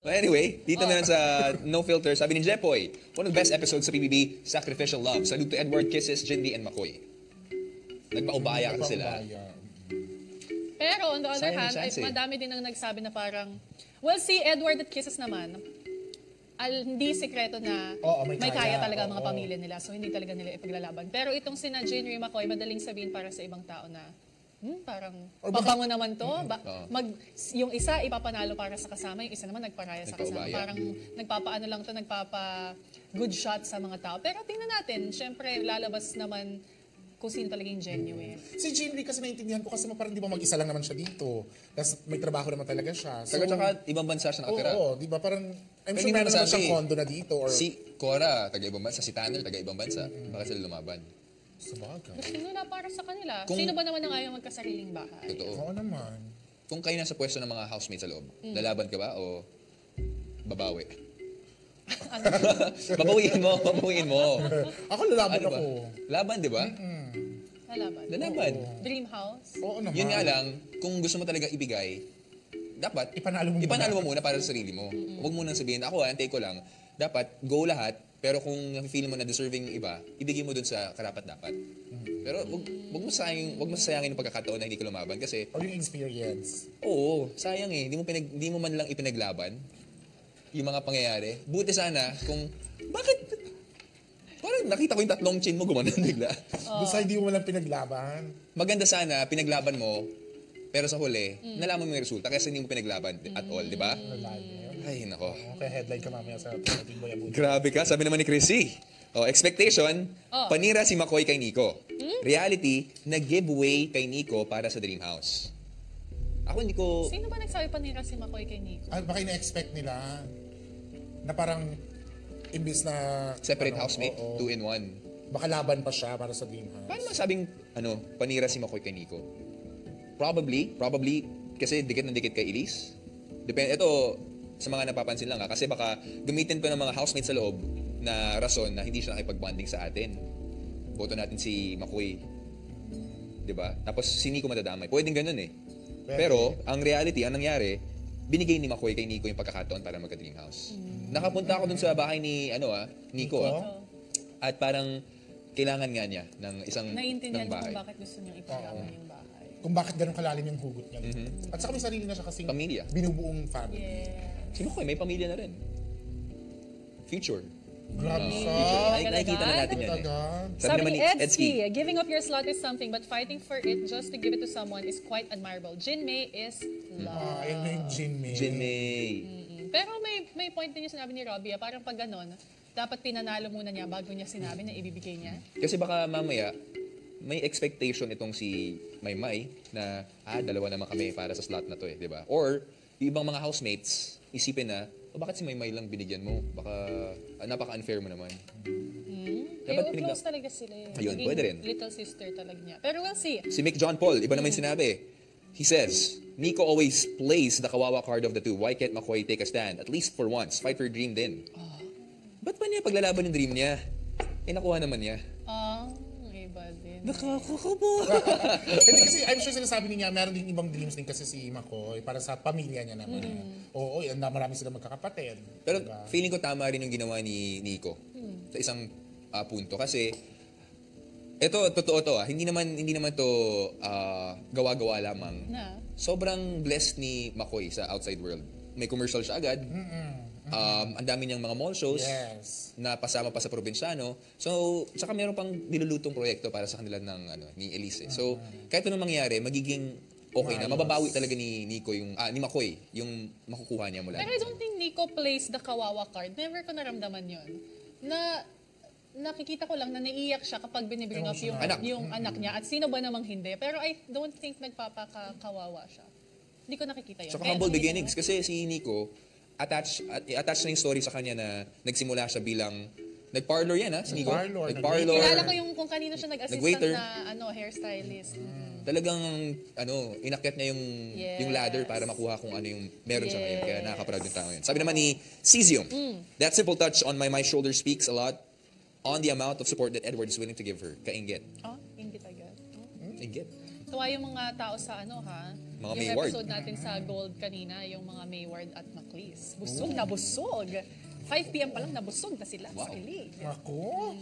But anyway, dito naman sa No Filter, sabi ni Jepoy, one of the best episodes sa PBB, Sacrificial Love. Salute to Edward, Kisses, Jindy, and McCoy. Nagpaubaya kasi sila. Pero on the other Sayang hand, ay, chance eh. madami din ang nagsabi na parang, well, si Edward at Kisses naman, hindi sikreto na may kaya talaga ang mga pamilya nila. So, hindi talaga nila ipaglalaban. Pero itong sina Jane Ray McCoy, madaling sabihin para sa ibang tao na, parang pabango naman to. Yung isa ipapanalo para sa kasama, yung isa naman nagparaya sa kasama. Parang nagpapaano lang to, nagpapa-good shot sa mga tao. Pero tingnan natin, syempre lalabas naman kung sino talaga yung genuine. Si Jane Ray kasi naintindihan ko kasi parang di ba mag-isa lang naman siya dito. Tapos may trabaho naman talaga siya. So, Tsaka ibang bansa siya nakatira. Oo, di ba parang, I'm sure meron naman siyang condo na dito. Or... Si Cora, taga-ibang bansa. Si Tanner, taga-ibang bansa. Baka sila lumaban. Sabagay. Gusto nila para sa kanila. Sino ba naman ang ayaw magkasariling bahay? Totoo. Oo naman. Kung kayo nasa pwesto ng mga housemates sa loob, lalaban ka ba o babawi? Babawiin mo. Ako lalaban Ano ba? ako. Laban, di ba? Lalaban. Dream house? Oo naman. Yun nga lang, kung gusto mo talaga ibigay, dapat Ipanalo mo muna para sa sarili mo. Huwag mo nang sabihin, ako antay ko lang, dapat go lahat, pero kung feel mo na deserving yung iba, ibigay mo dun sa karapat-dapat. Pero wag mo sayangin yung pagkakataon na hindi ka lumaban kasi... Or yung experience. Oo, sayang eh. Hindi mo man lang ipinaglaban yung mga pangyayari. Buti sana kung... Bakit? Parang nakita ko yung tatlong chin mo gumanon bigla. Doon sa hindi mo walang pinaglaban. Maganda sana, pinaglaban mo, pero sa huli, nalaman mo yung resulta kasi hindi mo pinaglaban at all, di ba? Ay, nako. Okay, headline ka mamaya sa Team Boy Abuti. Grabe ka, sabi naman ni Chrissy. Expectation, panira si McCoy kay Nico. Reality, nag-giveaway kay Nico para sa Dream House. Ako hindi ko... Sino ba nagsabi panira si McCoy kay Nico? Baka ina-expect nila na parang imbis na... Separate housemate, 2-in-1. Baka laban pa siya para sa Dream House. Paano masabing, panira si McCoy kay Nico? Probably, kasi dikit na dikit kay Elise. Depende, ito, sa mga napapansin lang kasi baka gamitin pa ng mga housemates sa loob na rason na hindi siya nakipag-bonding sa atin. Boto natin si McCoy. Diba? Tapos si Nico madadamay. Pwedeng ganun eh. Pero, ang reality, ang nangyari, binigay ni McCoy kay Nico yung pagkakataon para magka-Dream House. Nakapunta ako dun sa bahay ni, Nico. At parang, kailangan nga niya ng isang Naiintindihan mo bahay. kung bakit gusto niyang ipagawa yung bahay. Kung bakit ganun kalalim yung hugot niya. At saka may sarili na siya kasing Pamilya. binubuong family. Si McCoy, may pamilya na rin. Future. Grabe siya. Nakikita na natin yan eh. Sabi naman ni ni Edsky, giving up your slot is something, but fighting for it just to give it to someone is quite admirable. Jin May is love. Ayun na yung Jin May. Jin May. Pero may point din yung sinabi ni Robbie, parang pag ganon, dapat pinanalo muna niya bago niya sinabi na ibibigay niya. Kasi baka mamaya, may expectation itong si Maymay na, dalawa naman kami para sa slot na to eh, di ba? Or, yung ibang mga housemates, isipin na, bakit si Maymay lang binigyan mo? Baka, napaka-unfair mo naman. Close talaga sila eh. Ayun, pwede rin. Little sister talaga niya. Pero we'll see. Si Mick John Paul, iba naman yung sinabi. He says, Nico always plays the kawawa card of the two. Why can't McCoy take a stand? At least for once. Fight for your dream din. Ba't pa niya paglalaban yung dream niya? Nakuha naman niya. Iba din. Nakakakaba. Hindi kasi I'm sure sinasabi niya, meron din ibang dreams din kasi si McCoy para sa pamilya niya naman. Oo, marami sila magkakapatid. Pero diba? feeling ko tama rin yung ginawa ni Nico sa isang punto. Kasi, ito, totoo to hindi naman to gawa-gawa lamang. Sobrang blessed ni McCoy sa outside world. May commercial siya agad. Ang dami niyang mga mall shows na pasama pa sa probinsyano. So, saka meron pang nilulutong proyekto para sa kanila ni Elise. So, kahit anong mangyari, magiging okay na. Mababawi talaga ni Nico ni McCoy yung makukuha niya mula. Pero I don't think Nico plays the kawawa card. Never ko naramdaman yun. Nakikita ko lang na naiiyak siya kapag binibring up yung anak niya. At sino ba namang hindi. Pero I don't think nagpapakawawa siya. Hindi ko nakikita yun. Saka humble beginnings. Kasi si Nico, attach na yung story sa kanya na nagsimula siya bilang nag-parlor yan si Nico. Nag-parlor. Kilala ko yung kung kanino siya nag-assistant na hairstylist. Talagang inakyat niya yung ladder para makuha kung ano yung meron siya ngayon. Kaya nakaka-proud yung tao yun. Sabi naman ni Cesium, that simple touch on my shoulder speaks a lot on the amount of support that Edward is willing to give her. Kainggit. Inggit agad. Inggit. Tuwa yung mga tao sa Yung Mayward. episode natin sa Gold kanina, yung mga Mayward at Maclis. Busog na busog. 5 p.m. pa lang nabusog na sila sa kilig. Ako?